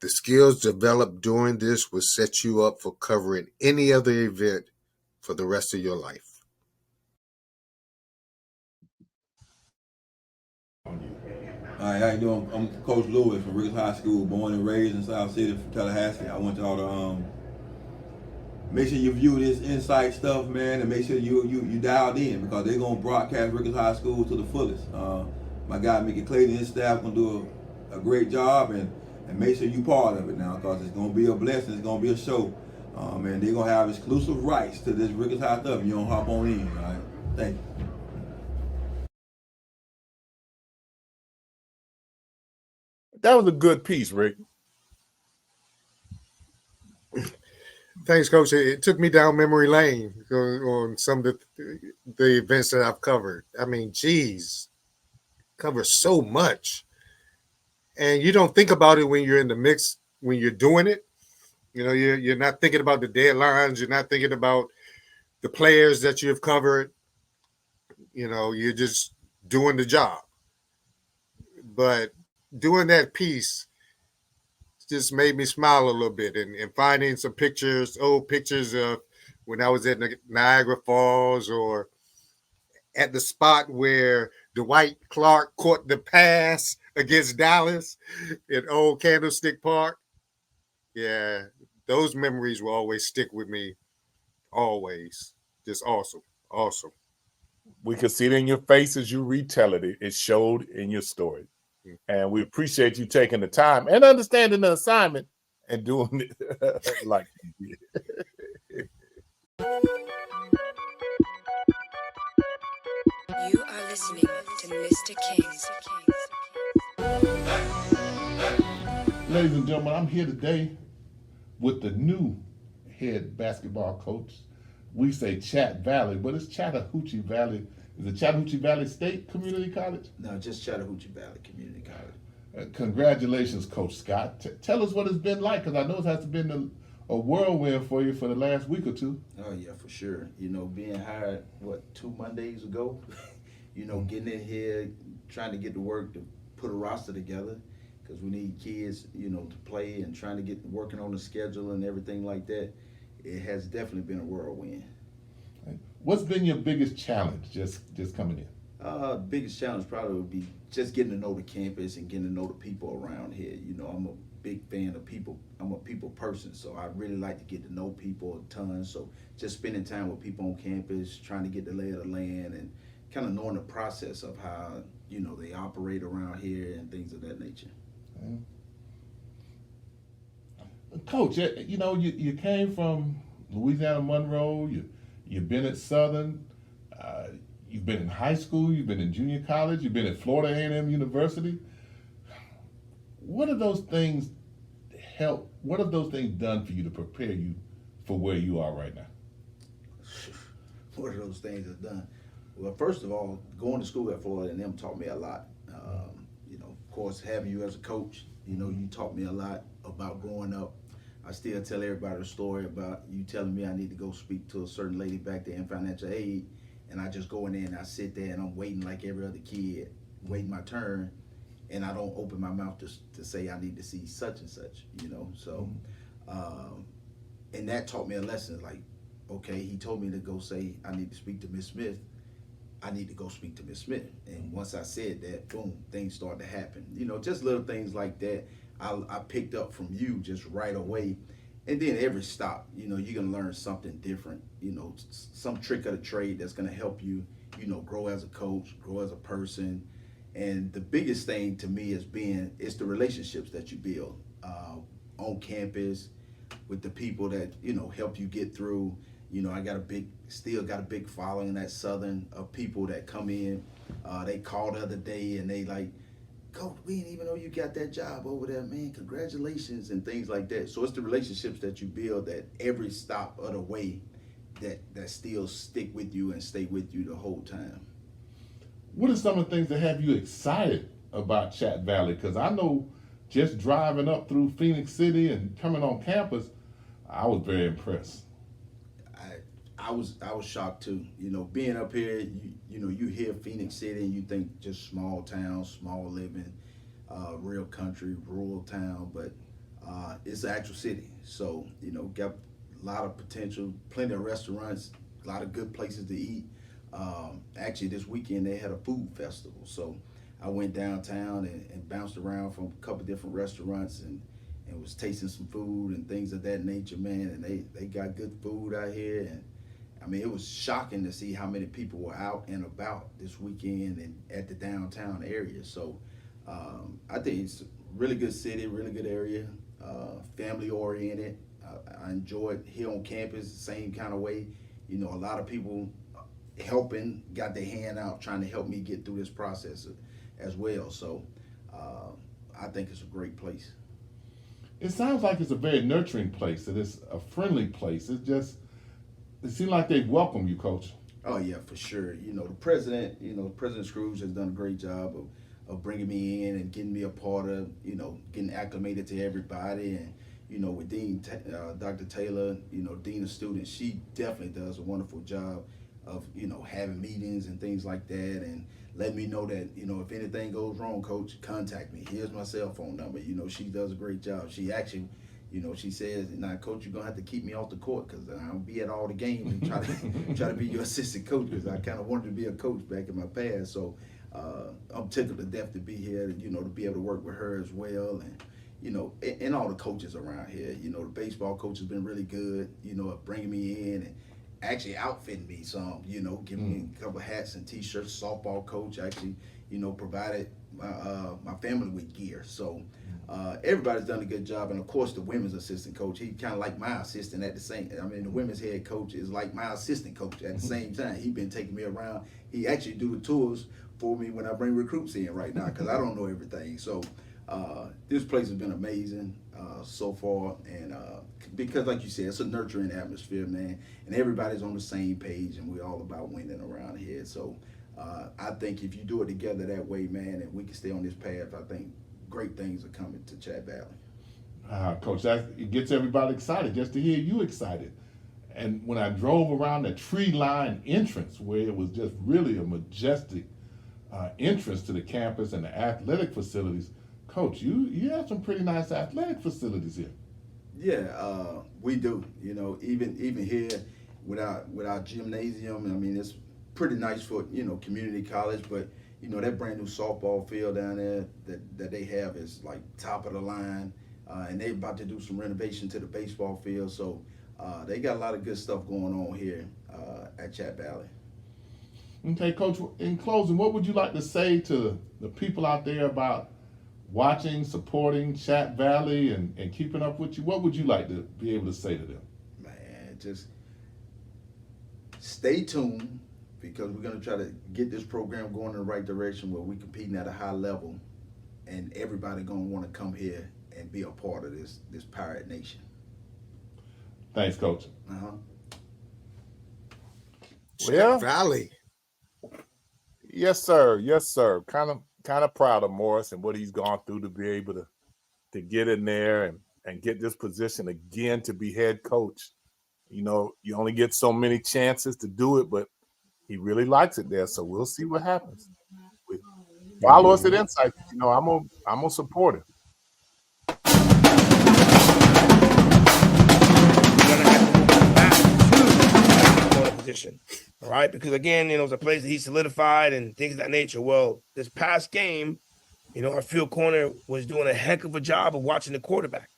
The skills developed during this will set you up for covering any other event for the rest of your life. Hi, how you doing? I'm Coach Lewis from Ricketts High School, born and raised in South City, Tallahassee. I want y'all to make sure you view this insight stuff, man, and make sure you dialed in, because they're gonna broadcast Ricketts High School to the fullest. My guy Mick and his staff gonna do a great job, and and make sure you part of it now, because it's gonna be a blessing. It's gonna be a show, and they're gonna have exclusive rights to this Ricketts High stuff. You don't hop on in, all right? Thank you. That was a good piece, Rick. Thanks, Coach. It took me down memory lane on some of the events that I've covered. I mean, geez, cover so much. And you don't think about it when you're in the mix, when you're doing it. You know, you're not thinking about the deadlines. You're not thinking about the players that you've covered. You know, you're just doing the job. But doing that piece just made me smile a little bit, and finding some pictures, old pictures of when I was at Niagara Falls, or at the spot where Dwight Clark caught the pass against Dallas at Old Candlestick Park. Yeah, those memories will always stick with me. Always. Just awesome. Awesome. We could see it in your face as you retell it. It showed in your story. And we appreciate you taking the time and understanding the assignment and doing it like you did. You are listening to Mr. King. Ladies and gentlemen, I'm here today with the new head basketball coach. We say Chatt Valley, but it's Chattahoochee Valley. Is it Chattahoochee Valley State Community College? No, just Chattahoochee Valley Community College. Congratulations, Coach Scott. Tell us what it's been like, because I know it has been a whirlwind for you for the last week or two. Oh, yeah, for sure. You know, being hired, 2 Mondays ago, you know, getting in here, trying to get to work to put a roster together, because we need kids, you know, to play, and trying to get working on the schedule and everything like that. It has definitely been a whirlwind. What's been your biggest challenge just coming in? Biggest challenge probably would be just getting to know the campus and getting to know the people around here. You know, I'm a big fan of people. I'm a people person, so I really like to get to know people a ton. So just spending time with people on campus, trying to get the lay of the land, and kind of knowing the process of how, you know, they operate around here and things of that nature. Coach, you know, you came from Louisiana, Munroe. You've been at Southern. You've been in high school. You've been in junior college. You've been at Florida A&M University. What have those things What have those things done for you to prepare you for where you are right now? What are those things have done? Well, first of all, going to school at Florida A&M taught me a lot. You know, of course, having you as a coach, you know, you taught me a lot about growing up. I still tell everybody the story about you telling me I need to go speak to a certain lady back there in financial aid, and I just go in there and I sit there and I'm waiting like every other kid, waiting my turn, and I don't open my mouth to say I need to see such and such, you know. So, and that taught me a lesson. Like, okay, he told me to go say I need to speak to Miss Smith. I need to go speak to Miss Smith. And once I said that, boom, things started to happen. You know, just little things like that I picked up from you just right away. And then every stop, you know, you're going to learn something different, you know, some trick of the trade that's going to help you, you know, grow as a coach, grow as a person. And the biggest thing to me is the relationships that you build on campus with the people that, you know, help you get through. You know, I still got a big following at Southern of people that come in. They called the other day and they like, Coach, we didn't even know you got that job over there, man. Congratulations, and things like that. So it's the relationships that you build that every stop of the way that still stick with you and stay with you the whole time. What are some of the things that have you excited about Chatt Valley? Because I know just driving up through Phoenix City and coming on campus, I was very impressed. I was shocked too. You know, being up here, you know, you hear Phoenix City and you think just small town, small living, real country, rural town, but it's an actual city. So, you know, got a lot of potential, plenty of restaurants, a lot of good places to eat. Actually, this weekend they had a food festival, so I went downtown and bounced around from a couple different restaurants and was tasting some food and things of that nature, man. And they got good food out here, and I mean, it was shocking to see how many people were out and about this weekend and at the downtown area. So I think it's really good city, really good area, family oriented. I enjoy it here on campus, same kind of way. You know, a lot of people helping, got their hand out trying to help me get through this process as well. So I think it's a great place. It sounds like it's a very nurturing place. It is a friendly place. It seems like they welcome you, Coach. Oh yeah, for sure. You know, President Scrooge has done a great job of bringing me in and getting me a part of, you know, getting acclimated to everybody. And, you know, with Dr. Taylor, you know, Dean of Students, she definitely does a wonderful job of, you know, having meetings and things like that, and let me know that, you know, if anything goes wrong, Coach, contact me. Here's my cell phone number. You know, she does a great job. She actually, you know, she says, "Now, Coach, you're gonna have to keep me off the court because I'll be at all the games and try to be your assistant coach, because I kind of wanted to be a coach back in my past." So I'm tickled to death to be here, you know, to be able to work with her as well, and, you know, and all the coaches around here. You know, the baseball coach has been really good, you know, at bringing me in and actually outfitting me some, you know, giving me a couple of hats and t-shirts. Softball coach actually, you know, provided my family with gear. So everybody's done a good job. And of course the women's assistant coach, he kind of like my assistant at the same, I mean, the women's head coach is like my assistant coach at the same time. He been taking me around. He actually do the tours for me when I bring recruits in right now, because I don't know everything. So this place has been amazing so far, and because, like you said, it's a nurturing atmosphere, man, and everybody's on the same page, and we're all about winning around here. So I think if you do it together that way, man, and we can stay on this path, I think great things are coming to Chatt Valley. Coach, it gets everybody excited just to hear you excited. And when I drove around the tree-lined entrance, where it was just really a majestic entrance to the campus and the athletic facilities, Coach, you have some pretty nice athletic facilities here. Yeah, we do. You know, even here with our gymnasium, I mean, it's pretty nice for, you know, community college, but, you know, that brand new softball field down there that they have is like top of the line, and they're about to do some renovation to the baseball field. So they got a lot of good stuff going on here at Chatt Valley. Okay, Coach, in closing, what would you like to say to the people out there about watching, supporting Chatt Valley and keeping up with you? What would you like to be able to say to them? Man, just stay tuned, because we're going to try to get this program going in the right direction where we're competing at a high level, and everybody going to want to come here and be a part of this Pirate Nation. Thanks, Coach. Well, Chatt Valley. Yes, sir. Yes, sir. Kind of proud of Morris and what he's gone through to be able to get in there and get this position again to be head coach. You know, you only get so many chances to do it, but he really likes it there. So we'll see what happens. Follow us at INSiiGHTS. You know, I'm gonna support it. Position, all right, because again, you know, it's a place that he solidified and things of that nature. Well, this past game, you know, our field corner was doing a heck of a job of watching the quarterback.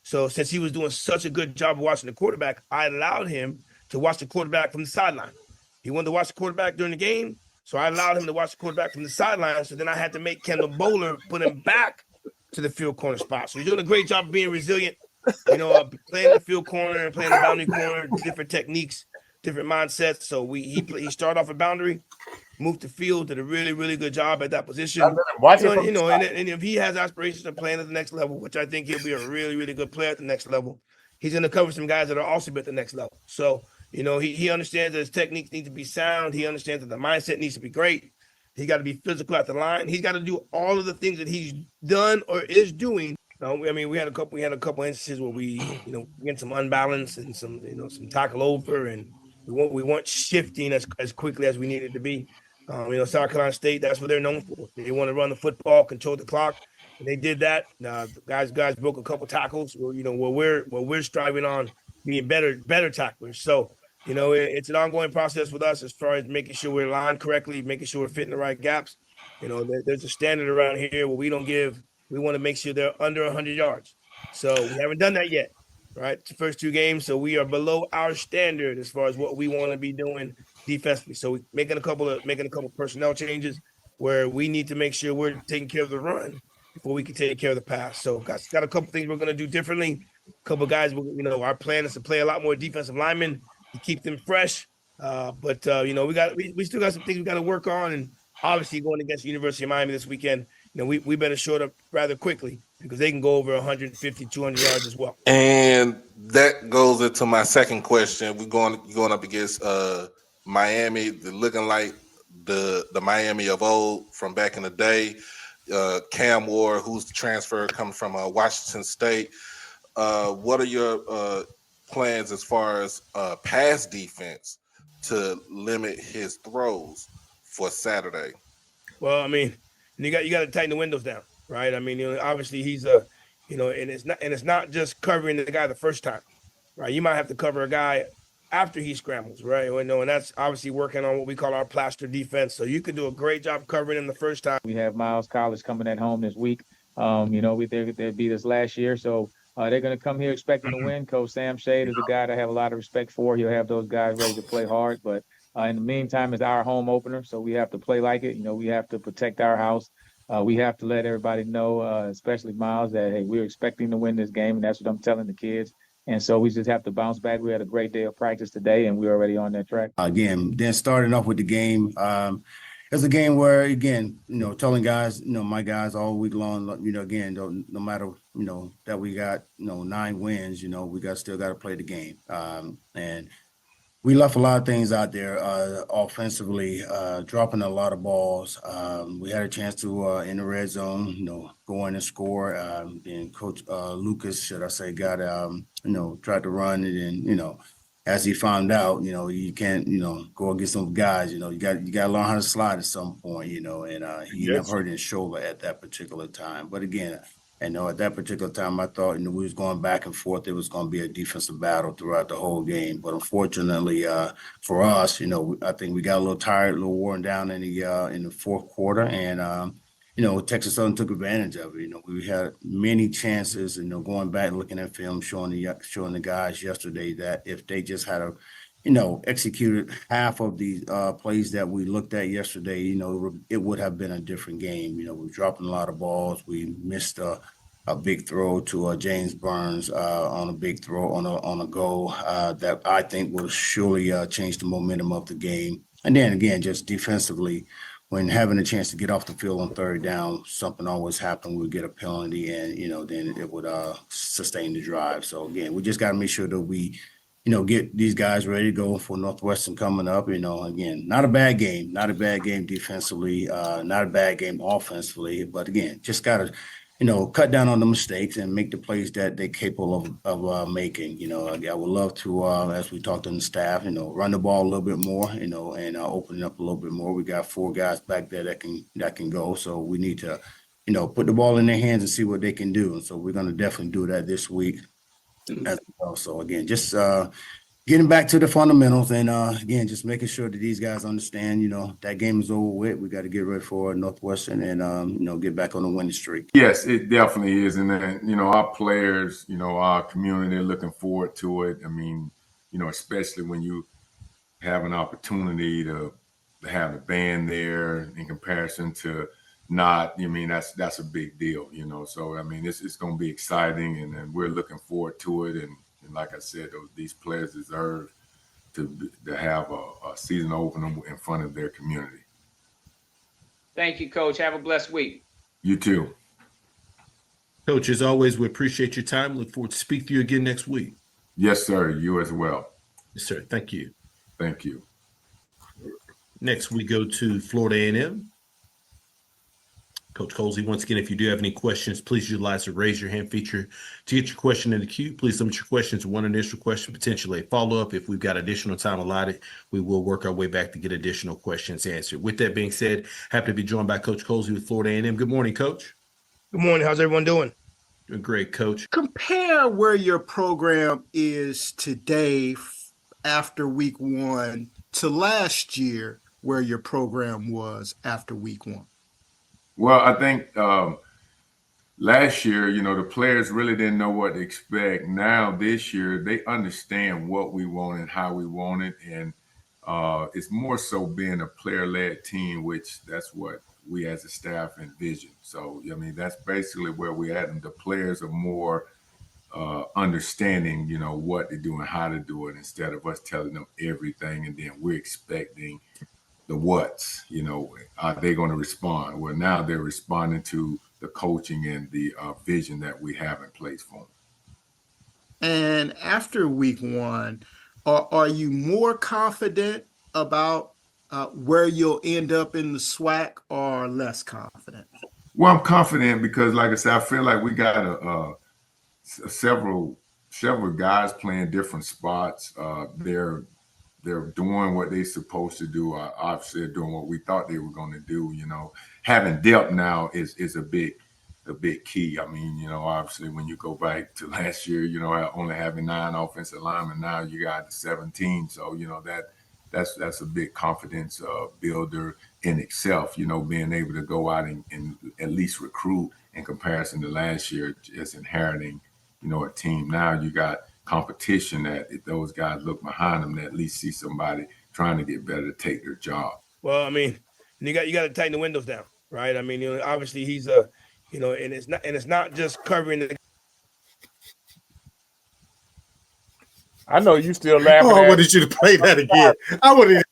So since he was doing such a good job of watching the quarterback, I allowed him to watch the quarterback from the sideline. He wanted to watch the quarterback during the game, so I allowed him to watch the quarterback from the sideline. So then I had to make Kendall Bowler put him back to the field corner spot. So he's doing a great job of being resilient, you know, playing the field corner and playing the boundary corner, different techniques, different mindsets. So he started off a boundary, moved to field, did a really, really good job at that position. And if he has aspirations of playing at the next level, which I think he'll be a really, really good player at the next level, he's going to cover some guys that are also at the next level. So, you know, he understands that his techniques need to be sound. He understands that the mindset needs to be great. He got to be physical at the line. He's got to do all of the things that he's done or is doing. I mean, we had a couple instances where we, you know, get some unbalance and some tackle over, and we weren't shifting as quickly as we needed to be. You know, South Carolina State, that's what they're known for. They want to run the football, control the clock, and they did that. Guys broke a couple tackles. You know, where we're striving on being better tacklers. So, you know, it's an ongoing process with us as far as making sure we're aligned correctly, making sure we're fitting the right gaps. You know, there's a standard around here where we want to make sure they're under 100 yards. So we haven't done that yet, right? It's the first two games, so we are below our standard as far as what we want to be doing defensively. So we're making a couple personnel changes where we need to make sure we're taking care of the run. before we can take care of the pass. So got a couple things we're going to do differently. A couple guys, our plan is to play a lot more defensive linemen to keep them fresh. But we still got some things we got to work on. And obviously going against the University of Miami this weekend, we better short up rather quickly because they can go over 150, 200 yards as well. And that goes into my second question. We're going up against Miami, looking like the Miami of old from back in the day. Cam Ward, who's the transfer coming from Washington State. What are your plans as far as pass defense to limit his throws for Saturday? Well, I mean, you got to tighten the windows down, right? I mean, obviously he's and it's not just covering the guy the first time, right? You might have to cover a guy after he scrambles, right? And that's obviously working on what we call our plaster defense. So you could do a great job covering him the first time. We have Miles College coming at home this week. They beat us last year, so they're going to come here expecting to win. Coach Sam Shade is a guy that I have a lot of respect for. He'll have those guys ready to play hard, but in the meantime, it's our home opener, so we have to play like it. We have to protect our house. We have to let everybody know, especially Miles, that, hey, we're expecting to win this game, and that's what I'm telling the kids. And so we just have to bounce back. We had a great day of practice today, and we're already on that track. Then starting off with the game, it's a game where, again, telling guys, my guys all week long, again, no matter, that we got, 9 wins, we still got to play the game. And we left a lot of things out there offensively, dropping a lot of balls. We had a chance to, in the red zone, go in and score. And Coach Lucas, should I say, got, tried to run it. And, as he found out, you can't, go against some guys, you got to learn how to slide at some point, and he never hurt his shoulder at that particular time. But again, at that particular time, I thought, we was going back and forth. It was going to be a defensive battle throughout the whole game. But unfortunately, for us, I think we got a little tired, a little worn down in the fourth quarter. And, Texas Southern took advantage of it. We had many chances, going back and looking at film, showing the guys yesterday that if they just had executed half of the plays that we looked at yesterday, it would have been a different game. We're dropping a lot of balls. We missed a big throw to James Burns on a big throw on a goal that I think will surely change the momentum of the game. And then again, just defensively, when having a chance to get off the field on third down, something always happened. We'd get a penalty, and then it would sustain the drive. So again, we just got to make sure that we, get these guys ready to go for Northwestern coming up. Again, not a bad game defensively, not a bad game offensively, but again, just got to, cut down on the mistakes and make the plays that they're capable of making. I would love to, as we talked to the staff, run the ball a little bit more, and open it up a little bit more. We got 4 guys back there that can go. So we need to, put the ball in their hands and see what they can do. And so we're going to definitely do that this week as well. So again, just getting back to the fundamentals and again, just making sure that these guys understand, that game is over with. We got to get ready for Northwestern and, get back on the winning streak. Yes, it definitely is. And then, our players, our community are looking forward to it. I mean, especially when you have an opportunity to have the band there in comparison to not, that's a big deal, So, I mean, it's going to be exciting and we're looking forward to it. And like I said, these players deserve to have a season opener in front of their community. Thank you, Coach. Have a blessed week. You too. Coach, as always, we appreciate your time. Look forward to speak to you again next week. Yes, sir. You as well. Yes, sir. Thank you. Thank you. Next, we go to Florida A&M. Coach Colsey, once again, if you do have any questions, please utilize the raise your hand feature to get your question in the queue. Please limit your questions to one initial question, potentially a follow-up. If we've got additional time allotted, we will work our way back to get additional questions answered. With that being said, happy to be joined by Coach Colsey with Florida A&M. Good morning, Coach. Good morning. How's everyone doing? Doing great, Coach. Compare where your program is today after week 1 to last year where your program was after week 1. Well, I think last year, the players really didn't know what to expect. Now, this year, they understand what we want and how we want it. And it's more so being a player-led team, which that's what we as a staff envision. So, I mean, that's basically where we're at. And the players are more understanding, you know, what to do and how to do it instead of us telling them everything. And then we're expecting the what's, you know, are they going to respond? Well, now they're responding to the coaching and the vision that we have in place for them. And after week one, are you more confident about where you'll end up in the SWAC or less confident? Well, I'm confident because, like I said, I feel like we got several guys playing different spots. They're doing what they're supposed to do. Obviously, they're doing what we thought they were going to do. You know, having depth now is a big key. I mean, you know, obviously when you go back to last year, you know, only having 9 offensive linemen, now you got 17. So, you know, that's a big confidence builder in itself, you know, being able to go out and at least recruit in comparison to last year, just inheriting, you know, a team. Now you got competition that if those guys look behind them, they at least see somebody trying to get better to take their job. Well, I mean, you got to tighten the windows down, right? I mean, you know, obviously he's you know, and it's not just covering the. I know you still laughing. Oh, I wanted you to play that again. I wanted.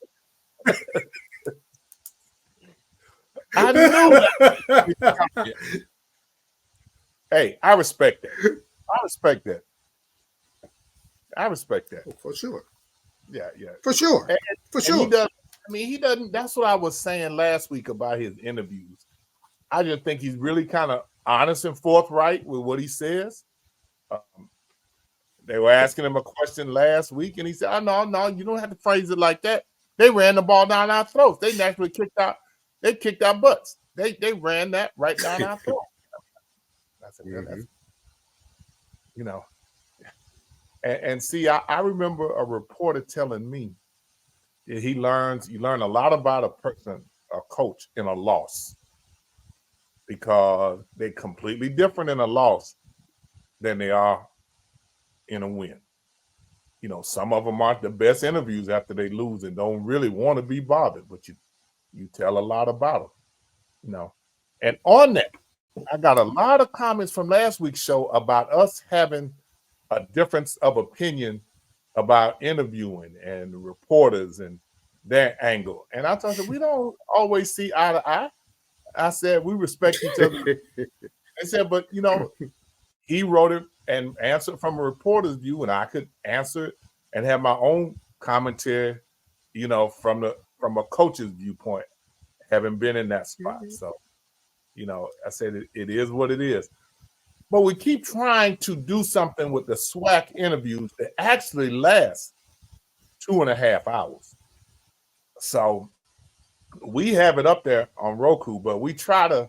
I knew that. Hey, I respect that. I respect that. Oh, for sure. Yeah. For sure. For sure. He doesn't. That's what I was saying last week about his interviews. I just think he's really kind of honest and forthright with what he says. They were asking him a question last week, and he said, "Oh, no, you don't have to phrase it like that. They ran the ball down our throats. They naturally kicked out. They kicked our butts. They ran that right down our throats." I said, you know, and see, I remember a reporter telling me that you learn a lot about a person, a coach in a loss, because they're completely different in a loss than they are in a win. You know, some of them aren't the best interviews after they lose and don't really want to be bothered, but you tell a lot about them, you know. And on that, I got a lot of comments from last week's show about us having a difference of opinion about interviewing and reporters and their angle. And I told them, we don't always see eye to eye. I said, we respect each other. I said, but, you know, he wrote it and answered from a reporter's view, and I could answer it and have my own commentary, you know, from a coach's viewpoint, having been in that spot. So, you know, I said it is what it is. But we keep trying to do something with the SWAC interviews that actually last 2.5 hours. So we have it up there on Roku, but we try to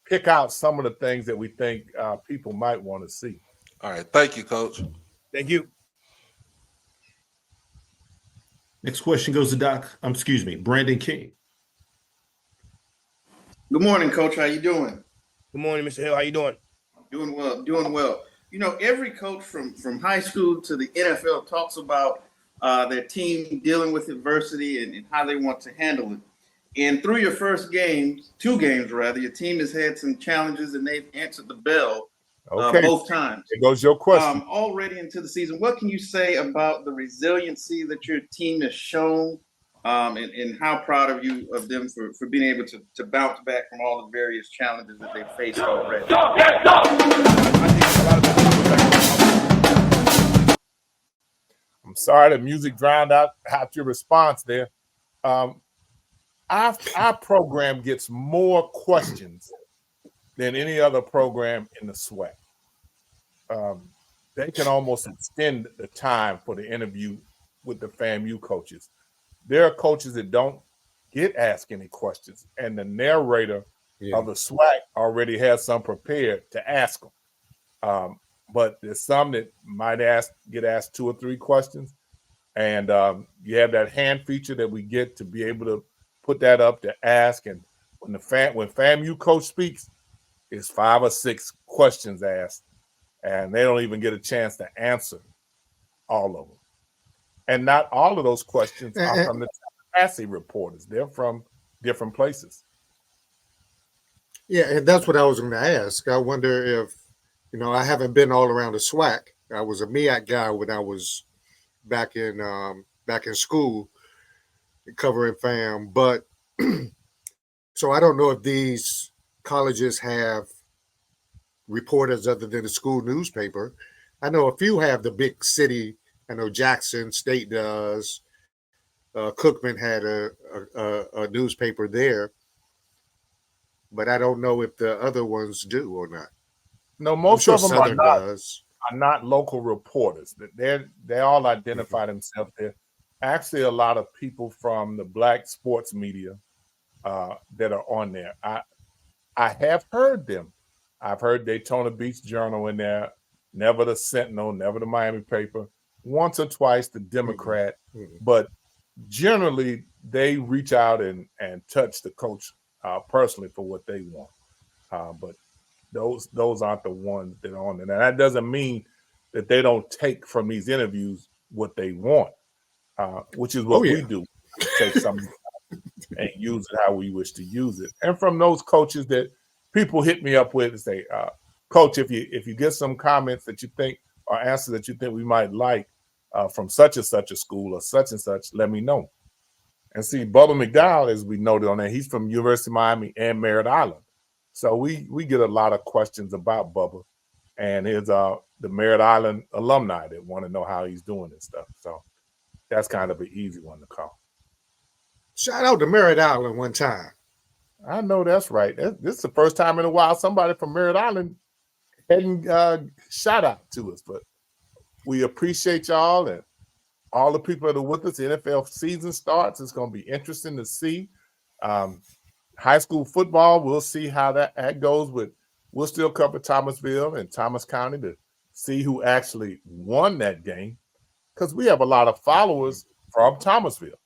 pick out some of the things that we think people might want to see. All right. Thank you, Coach. Thank you. Next question goes to Brandon King. Good morning, Coach. How you doing? Good morning, Mr. Hill. How you doing? Doing well. You know, every coach from high school to the NFL talks about their team dealing with adversity and how they want to handle it. And through your first games, 2 games rather, your team has had some challenges and they've answered the bell both times. There goes your question. Already into the season, what can you say about the resiliency that your team has shown, and how proud are you of them for being able to bounce back from all the various challenges that they've faced already? I'm sorry the music drowned out your response there. Our program gets more questions than any other program in the SWAC. They can almost extend the time for the interview with the FAMU coaches. There are coaches that don't get asked any questions, and the narrator of the SWAC already has some prepared to ask them. But there's some that might get asked 2 or 3 questions, and you have that hand feature that we get to be able to put that up to ask. And when FAMU coach speaks, it's 5 or 6 questions asked, and they don't even get a chance to answer all of them. And not all of those questions are from the Tallahassee reporters. They're from different places. Yeah, and that's what I was going to ask. I wonder if, I haven't been all around the SWAC. I was a MEAC guy when I was back in school covering FAM, but so I don't know if these colleges have reporters other than the school newspaper. I know a few have the big city. I know Jackson State does. Cookman had a newspaper there, but I don't know if the other ones do or not. No, most sure of them Southern does. are not local reporters. They all identify themselves. They're actually a lot of people from the Black sports media that are on there. I have heard them. I've heard Daytona Beach Journal in there, never the Sentinel, never the Miami paper, once or twice the Democrat, but generally they reach out and touch the coach personally for what they want. But those aren't the ones that are on there. Now, that doesn't mean that they don't take from these interviews what they want, which is what we do. Take something and use it how we wish to use it. And from those coaches that people hit me up with and say, Coach, if you get some comments that you think or answers that you think we might like from such and such a school or such and such, let me know. And see, Bubba McDowell, as we noted on there, he's from University of Miami and Merritt Island. So we get a lot of questions about Bubba and his the Merritt Island alumni that want to know how he's doing and stuff. So that's kind of an easy one to call. Shout out to Merritt Island one time. I know that's right. This is the first time in a while somebody from Merritt Island hadn't shout out to us, but we appreciate y'all and all the people that are with us. The NFL season starts. It's going to be interesting to see. High school football, we'll see how that goes. But we'll still cover Thomasville and Thomas County to see who actually won that game, because we have a lot of followers from Thomasville.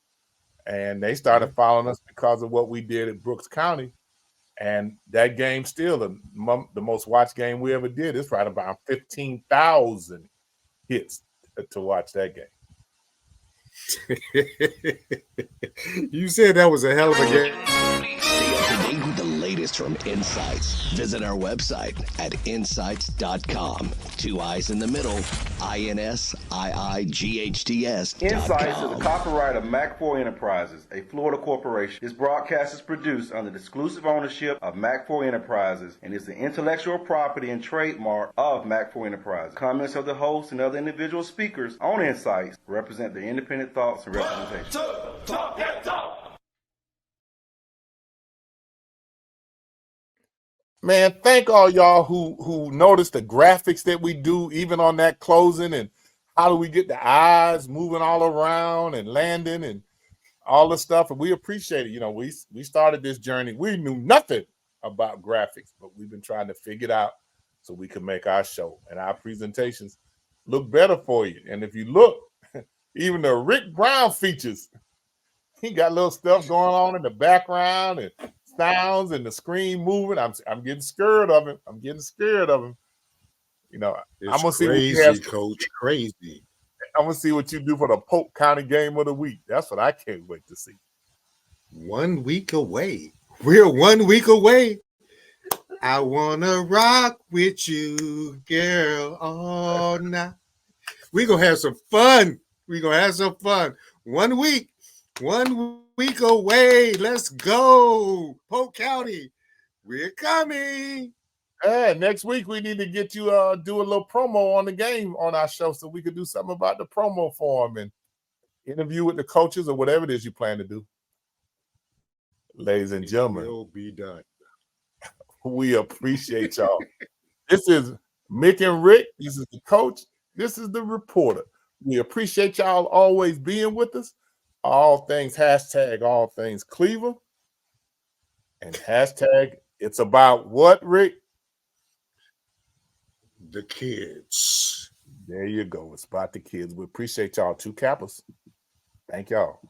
And they started following us because of what we did at Brooks County. And that game still the most watched game we ever did. It's right about 15,000 hits to watch that game. You said that was a hell of a game. Stay up to date with the latest from INSiiGHTS. Visit our website at INSiiGHTS.com. 2 I's in the middle, INSiiGHTS. INSiiGHTS is a copyright of MAC4 Enterprises, a Florida corporation. This broadcast is produced under the exclusive ownership of MAC4 Enterprises and is the intellectual property and trademark of MAC4 Enterprises. Comments of the host and other individual speakers on INSiiGHTS represent their independent thoughts and representations. Man, thank all y'all who noticed the graphics that we do, even on that closing, and how do we get the eyes moving all around and landing and all the stuff. And we appreciate it. You know, we started this journey. We knew nothing about graphics, but we've been trying to figure it out so we can make our show and our presentations look better for you. And if you look, even the Rick Brown features, he got little stuff going on in the background and sounds and the screen moving. I'm getting scared of him. You know, I'm gonna see crazy, what you have, Coach. Crazy. I'm gonna see what you do for the Polk County game of the week. That's what I can't wait to see. 1 week away. We're 1 week away. I wanna rock with you, girl, all night. We're gonna have some fun. 1 week. 1 week away. Let's go. Polk County. We're coming. Next week we need to get you do a little promo on the game on our show so we could do something about the promo for them and interview with the coaches or whatever it is you plan to do. Ladies and gentlemen, it will be done. We appreciate y'all. This is Mick and Rick. This is the coach. This is the reporter. We appreciate y'all always being with us. All things #Cleaver and #it's about what, Rick? The kids. There you go. It's about the kids. We appreciate y'all. 2 Kappas. Thank y'all.